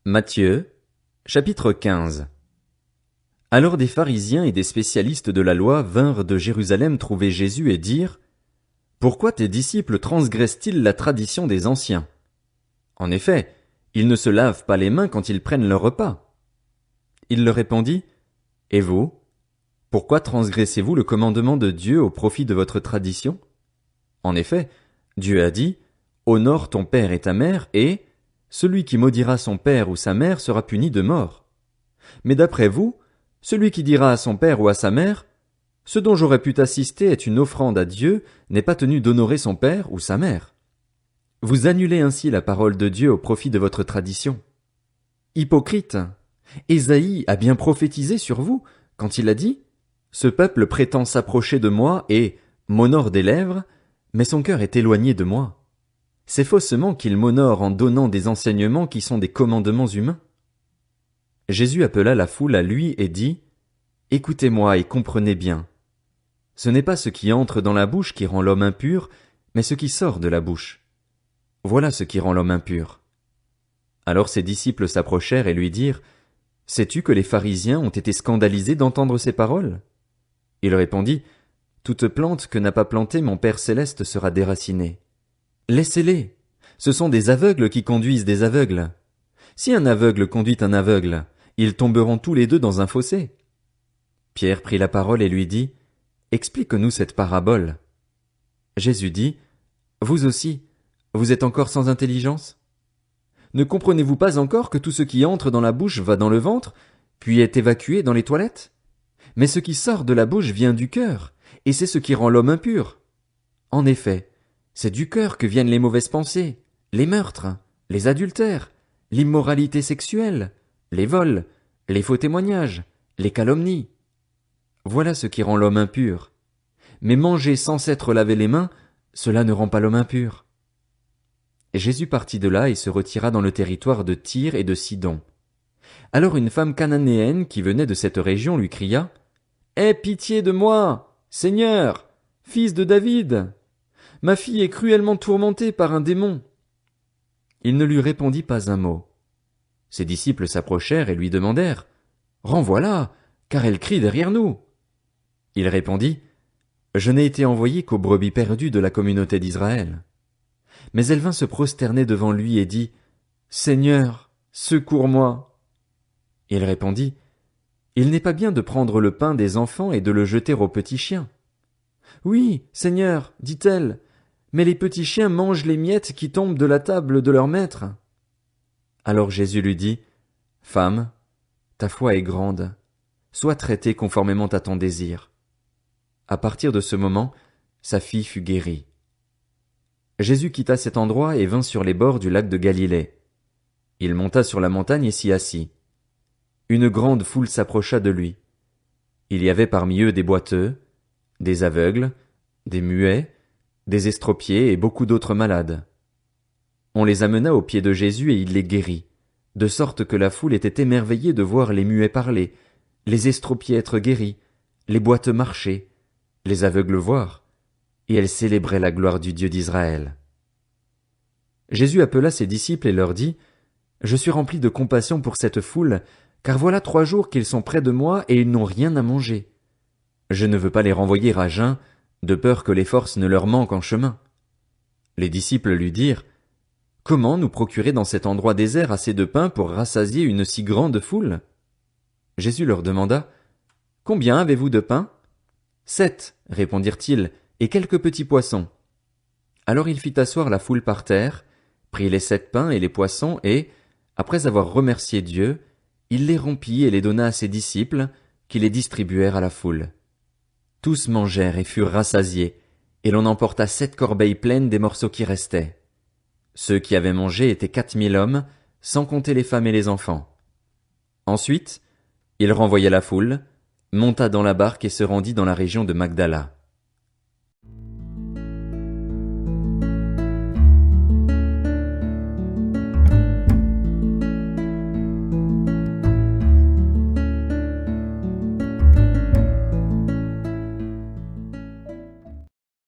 Matthieu, chapitre 15. Alors des pharisiens et des spécialistes de la loi vinrent de Jérusalem trouver Jésus et dirent: Pourquoi tes disciples transgressent-ils la tradition des anciens? En effet, ils ne se lavent pas les mains quand ils prennent leur repas. Il leur répondit: Et vous? Pourquoi transgressez-vous le commandement de Dieu au profit de votre tradition? En effet, Dieu a dit: Honore ton père et ta mère, et celui qui maudira son père ou sa mère sera puni de mort. Mais d'après vous, celui qui dira à son père ou à sa mère: Ce dont j'aurais pu t'assister est une offrande à Dieu, n'est pas tenu d'honorer son père ou sa mère. Vous annulez ainsi la parole de Dieu au profit de votre tradition. Hypocrite! Ésaïe a bien prophétisé sur vous, quand il a dit: Ce peuple prétend s'approcher de moi et m'honore des lèvres, mais son cœur est éloigné de moi. C'est faussement qu'il m'honore en donnant des enseignements qui sont des commandements humains. Jésus appela la foule à lui et dit: Écoutez-moi et comprenez bien. Ce n'est pas ce qui entre dans la bouche qui rend l'homme impur, mais ce qui sort de la bouche. Voilà ce qui rend l'homme impur. Alors ses disciples s'approchèrent et lui dirent: Sais-tu que les pharisiens ont été scandalisés d'entendre ces paroles? Il répondit: Toute plante que n'a pas plantée mon Père céleste sera déracinée. Laissez-les. Ce sont des aveugles qui conduisent des aveugles. Si un aveugle conduit un aveugle, ils tomberont tous les deux dans un fossé. Pierre prit la parole et lui dit: Explique-nous cette parabole. Jésus dit: Vous aussi, vous êtes encore sans intelligence? Ne comprenez-vous pas encore que tout ce qui entre dans la bouche va dans le ventre, puis est évacué dans les toilettes? Mais ce qui sort de la bouche vient du cœur, et c'est ce qui rend l'homme impur. En effet, c'est du cœur que viennent les mauvaises pensées, les meurtres, les adultères, l'immoralité sexuelle, les vols, les faux témoignages, les calomnies. Voilà ce qui rend l'homme impur. Mais manger sans s'être lavé les mains, cela ne rend pas l'homme impur. Et Jésus partit de là et se retira dans le territoire de Tyr et de Sidon. Alors une femme cananéenne qui venait de cette région lui cria: Aie pitié de moi, Seigneur, fils de David! Ma fille est cruellement tourmentée par un démon. Il ne lui répondit pas un mot. Ses disciples s'approchèrent et lui demandèrent: Renvoie-la, car elle crie derrière nous. Il répondit: Je n'ai été envoyé qu'aux brebis perdues de la communauté d'Israël. Mais elle vint se prosterner devant lui et dit: Seigneur, secours-moi. Il répondit: Il n'est pas bien de prendre le pain des enfants et de le jeter aux petits chiens. Oui, Seigneur, dit-elle, mais les petits chiens mangent les miettes qui tombent de la table de leur maître. Alors Jésus lui dit: Femme, ta foi est grande, sois traitée conformément à ton désir. À partir de ce moment, sa fille fut guérie. Jésus quitta cet endroit et vint sur les bords du lac de Galilée. Il monta sur la montagne et s'y assit. Une grande foule s'approcha de lui. Il y avait parmi eux des boiteux, des aveugles, des muets, des estropiés et beaucoup d'autres malades. On les amena aux pieds de Jésus et il les guérit, de sorte que la foule était émerveillée de voir les muets parler, les estropiés être guéris, les boiteux marcher, les aveugles voir, et elle célébrait la gloire du Dieu d'Israël. Jésus appela ses disciples et leur dit: Je suis rempli de compassion pour cette foule, car voilà 3 jours qu'ils sont près de moi et ils n'ont rien à manger. Je ne veux pas les renvoyer à jeun, de peur que les forces ne leur manquent en chemin. Les disciples lui dirent: Comment nous procurer dans cet endroit désert assez de pain pour rassasier une si grande foule? Jésus leur demanda: Combien avez-vous de pain? 7, répondirent-ils, et quelques petits poissons. Alors il fit asseoir la foule par terre, prit les 7 pains et les poissons et, après avoir remercié Dieu, il les rompit et les donna à ses disciples, qui les distribuèrent à la foule. Tous mangèrent et furent rassasiés, et l'on emporta 7 corbeilles pleines des morceaux qui restaient. Ceux qui avaient mangé étaient 4000 hommes, sans compter les femmes et les enfants. Ensuite, il renvoya la foule, monta dans la barque et se rendit dans la région de Magdala.